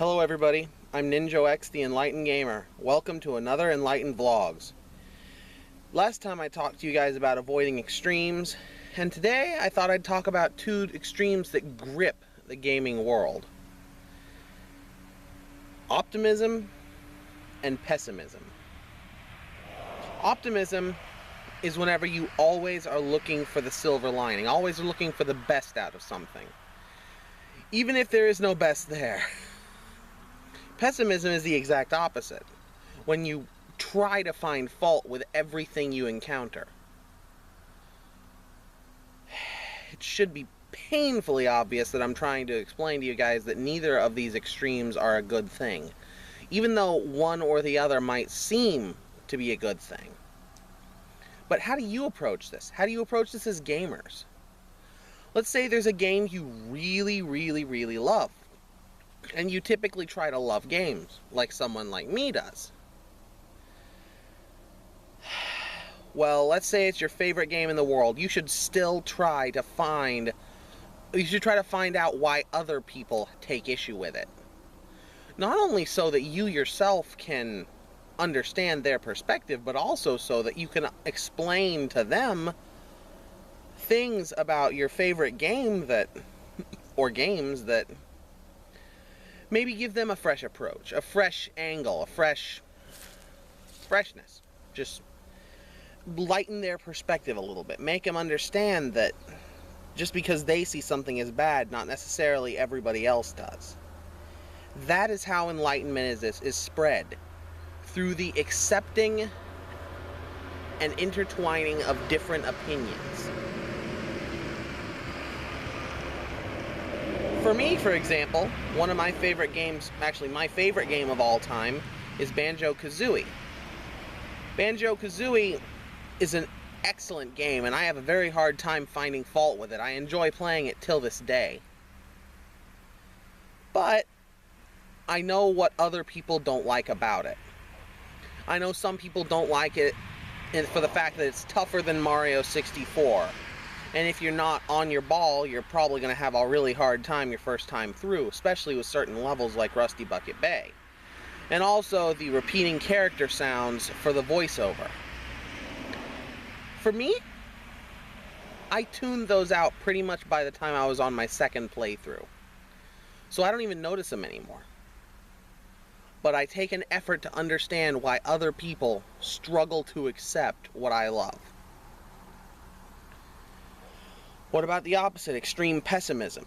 Hello everybody, I'm Ninjo X, the Enlightened Gamer. Welcome to another Enlightened Vlogs. Last time I talked to you guys about avoiding extremes, and today I thought I'd talk about two extremes that grip the gaming world. Optimism and pessimism. Optimism is whenever you always are looking for the silver lining, always are looking for the best out of something, even if there is no best there. Pessimism is the exact opposite, when you try to find fault with everything you encounter. It should be painfully obvious that I'm trying to explain to you guys that neither of these extremes are a good thing, even though one or the other might seem to be a good thing. But how do you approach this? How do you approach this as gamers? Let's say there's a game you really love, and you typically try to love games, like someone like me does. Well, let's say it's your favorite game in the world. You should still try to find out why other people take issue with it. Not only so that you yourself can understand their perspective, but also so that you can explain to them things about your favorite game or games that maybe give them a fresh approach, a fresh angle, a freshness. Just lighten their perspective a little bit. Make them understand that just because they see something as bad, not necessarily everybody else does. That is how enlightenment is spread, through the accepting and intertwining of different opinions. For me, for example, one of my favorite games, actually my favorite game of all time, is Banjo-Kazooie. Banjo-Kazooie is an excellent game, and I have a very hard time finding fault with it. I enjoy playing it till this day. But I know what other people don't like about it. I know some people don't like it for the fact that it's tougher than Mario 64. And if you're not on your ball, you're probably going to have a really hard time your first time through, especially with certain levels like Rusty Bucket Bay. And also the repeating character sounds for the voiceover. For me, I tuned those out pretty much by the time I was on my second playthrough. So I don't even notice them anymore. But I take an effort to understand why other people struggle to accept what I love. What about the opposite, extreme pessimism?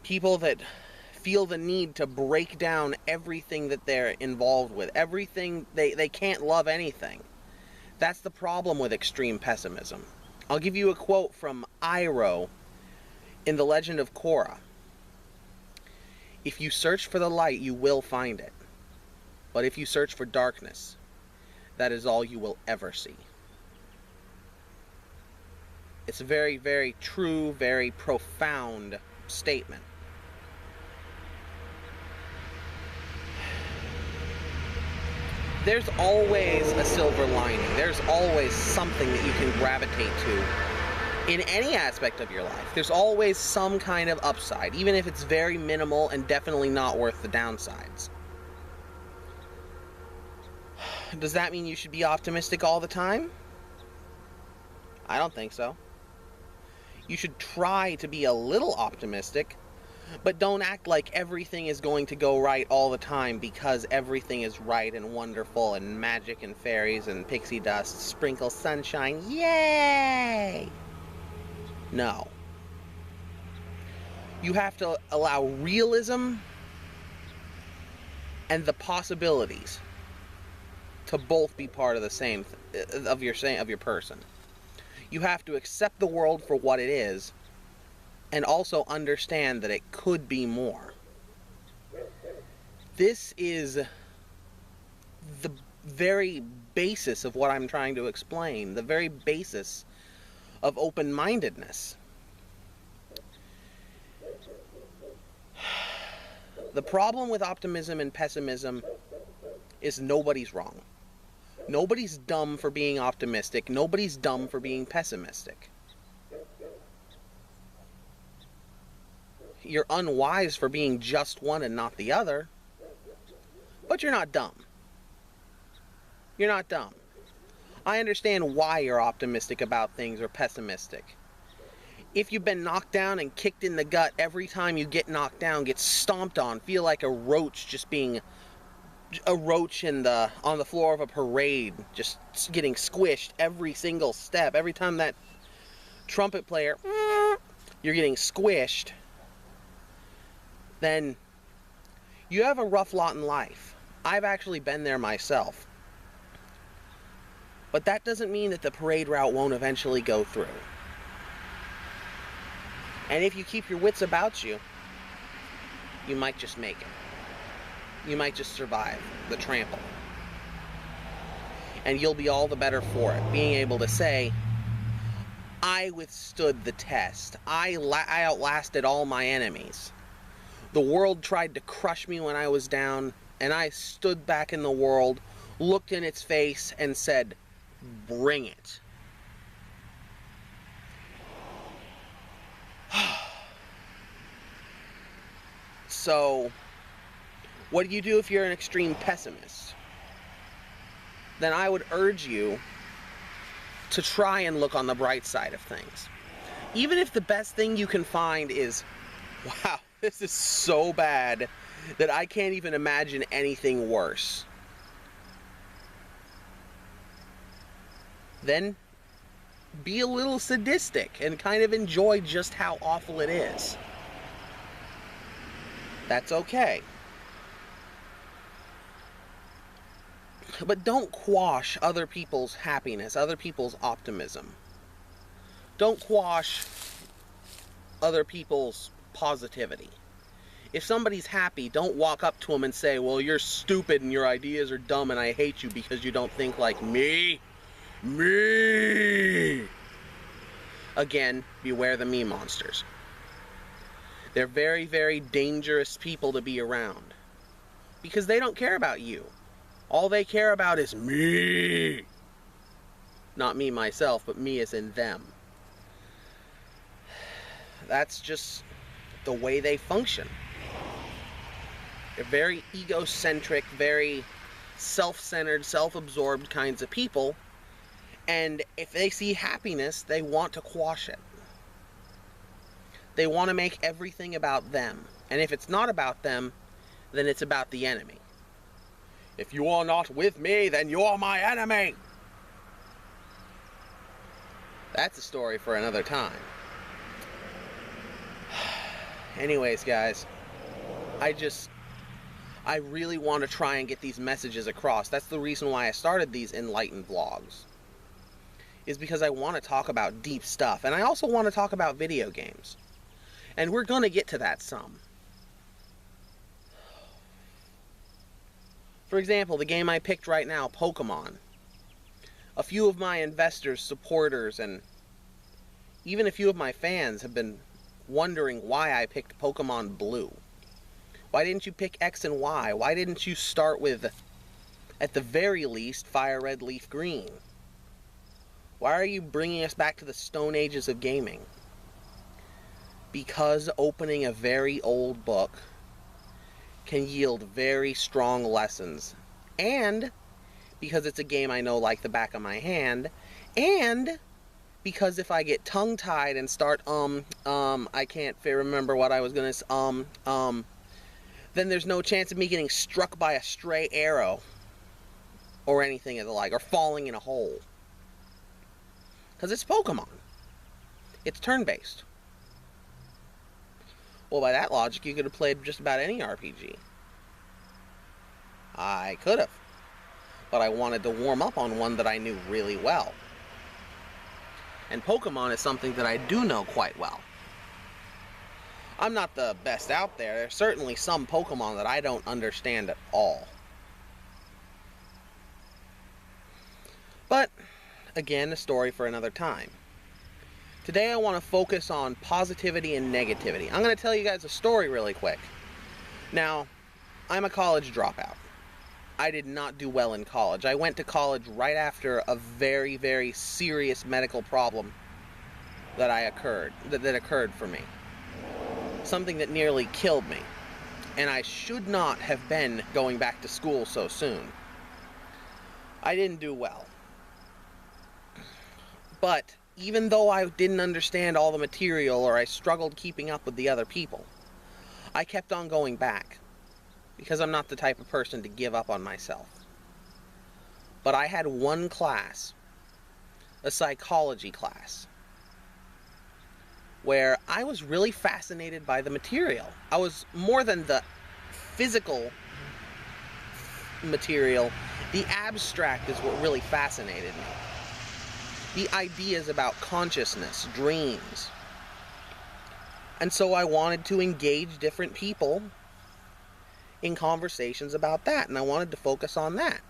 People that feel the need to break down everything that they're involved with. Everything, they can't love anything. That's the problem with extreme pessimism. I'll give you a quote from Iroh in The Legend of Korra. If you search for the light, you will find it. But if you search for darkness, that is all you will ever see. It's a very true, very profound statement. There's always a silver lining. There's always something that you can gravitate to in any aspect of your life. There's always some kind of upside, even if it's very minimal and definitely not worth the downsides. Does that mean you should be optimistic all the time? I don't think so. You should try to be a little optimistic, but don't act like everything is going to go right all the time because everything is right and wonderful and magic and fairies and pixie dust, sprinkle sunshine, yay! No. You have to allow realism and the possibilities to both be part of the same of your person. You have to accept the world for what it is and also understand that it could be more. This is the very basis of what I'm trying to explain, the very basis of open-mindedness. The problem with optimism and pessimism is nobody's wrong. Nobody's dumb for being optimistic. Nobody's dumb for being pessimistic. You're unwise for being just one and not the other. But you're not dumb. You're not dumb. I understand why you're optimistic about things or pessimistic. If you've been knocked down and kicked in the gut every time you get knocked down, get stomped on, feel like a roach just being a roach on the floor of a parade, just getting squished every single step, every time that trumpet player, you're getting squished, then you have a rough lot in life. I've actually been there myself. But that doesn't mean that the parade route won't eventually go through. And if you keep your wits about you, you might just make it. You might just survive the trample. And you'll be all the better for it, being able to say, I withstood the test. I outlasted all my enemies. The world tried to crush me when I was down, and I stood back in the world, looked in its face, and said, bring it. So, what do you do if you're an extreme pessimist? Then I would urge you to try and look on the bright side of things. Even if the best thing you can find is, wow, this is so bad that I can't even imagine anything worse. Then be a little sadistic and kind of enjoy just how awful it is. That's okay. But don't quash other people's happiness, other people's optimism. Don't quash other people's positivity. If somebody's happy, don't walk up to them and say, well, you're stupid and your ideas are dumb and I hate you because you don't think like me. Me! Again, beware the me monsters. They're very, very dangerous people to be around. Because they don't care about you. All they care about is me. Not me myself, but me as in them. That's just the way they function. They're very egocentric, very self-centered, self-absorbed kinds of people. And if they see happiness, they want to quash it. They want to make everything about them. And if it's not about them, then it's about the enemy. If you are not with me, then you are my enemy. That's a story for another time. Anyways, guys, I really want to try and get these messages across. That's the reason why I started these enlightened vlogs. Is because I want to talk about deep stuff. And I also want to talk about video games. And we're going to get to that some. For example, the game I picked right now, Pokemon. A few of my investors, supporters, and even a few of my fans have been wondering why I picked Pokemon Blue. Why didn't you pick X and Y? Why didn't you start with, at the very least, Fire Red, Leaf Green? Why are you bringing us back to the Stone Ages of gaming? Because opening a very old book can yield very strong lessons. And because it's a game I know like the back of my hand. And because if I get tongue-tied and start, I can't remember what I was going to, then there's no chance of me getting struck by a stray arrow. Or anything of the like. Or falling in a hole. Because it's Pokemon. It's turn-based. Well, by that logic, you could have played just about any RPG. I could have. But I wanted to warm up on one that I knew really well. And Pokemon is something that I do know quite well. I'm not the best out there. There's certainly some Pokemon that I don't understand at all. But again, a story for another time. Today I want to focus on positivity and negativity. I'm going to tell you guys a story really quick. Now, I'm a college dropout. I did not do well in college. I went to college right after a very, very serious medical problem that occurred for me. Something that nearly killed me. and I should not have been going back to school so soon. I didn't do well. But even though I didn't understand all the material or I struggled keeping up with the other people, I kept on going back because I'm not the type of person to give up on myself. But I had one class, a psychology class, where I was really fascinated by the material. I was more than the physical material, the abstract is what really fascinated me. The ideas about consciousness, dreams. And so I wanted to engage different people in conversations about that, and I wanted to focus on that.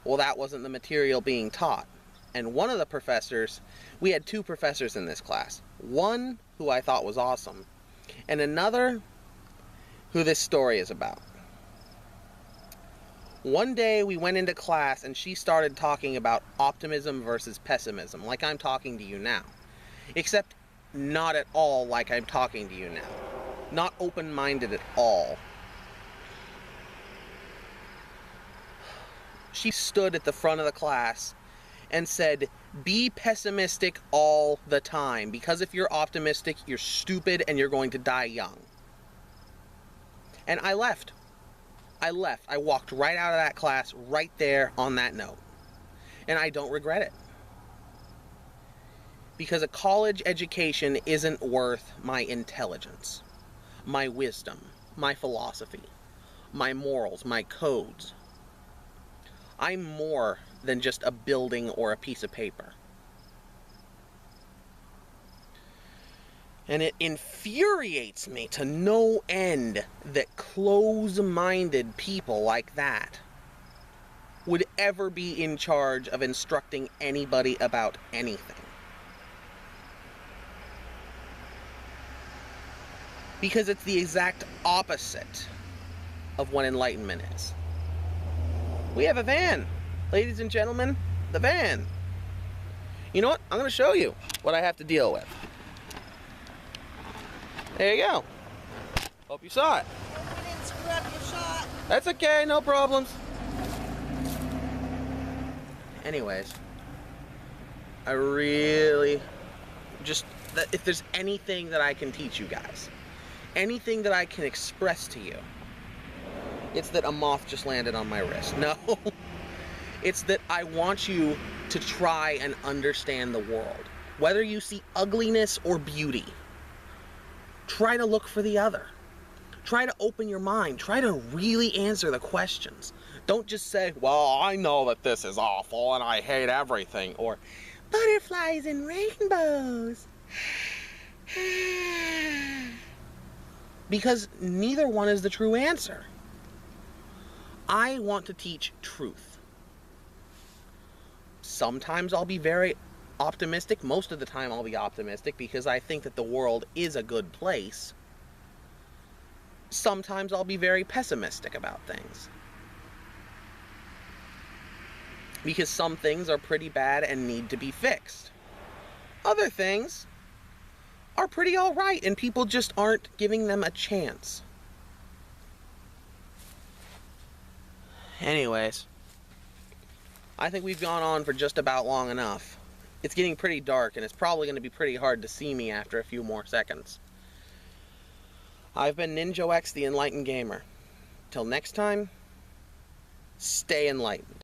Well, that wasn't the material being taught. And one of the professors, we had two professors in this class. One who I thought was awesome, and another who this story is about. One day we went into class and she started talking about optimism versus pessimism, like I'm talking to you now. Except not at all like I'm talking to you now. Not open-minded at all. She stood at the front of the class and said, be pessimistic all the time, because if you're optimistic, you're stupid and you're going to die young. And I left. I walked right out of that class right there on that note. And I don't regret it. Because a college education isn't worth my intelligence, my wisdom, my philosophy, my morals, my codes. I'm more than just a building or a piece of paper. And it infuriates me to no end that close-minded people like that would ever be in charge of instructing anybody about anything. Because it's the exact opposite of what enlightenment is. We have a van. Ladies and gentlemen, the van. You know what? I'm going to show you what I have to deal with. There you go. Hope you saw it. I didn't screw up your shot. That's okay, no problems. Anyways, I really just, if there's anything that I can teach you guys, anything that I can express to you, it's that a moth just landed on my wrist. No, it's that I want you to try and understand the world. Whether you see ugliness or beauty, try to look for the other. Try to open your mind. Try to really answer the questions. Don't just say, well, I know that this is awful and I hate everything. Or, butterflies and rainbows. Because neither one is the true answer. I want to teach truth. Sometimes I'll be very optimistic. Most of the time I'll be optimistic because I think that the world is a good place. Sometimes I'll be very pessimistic about things. Because some things are pretty bad and need to be fixed. Other things are pretty alright and people just aren't giving them a chance. Anyways, I think we've gone on for just about long enough. It's getting pretty dark and it's probably going to be pretty hard to see me after a few more seconds. I've been Ninjo X, the Enlightened Gamer. Till next time, stay enlightened.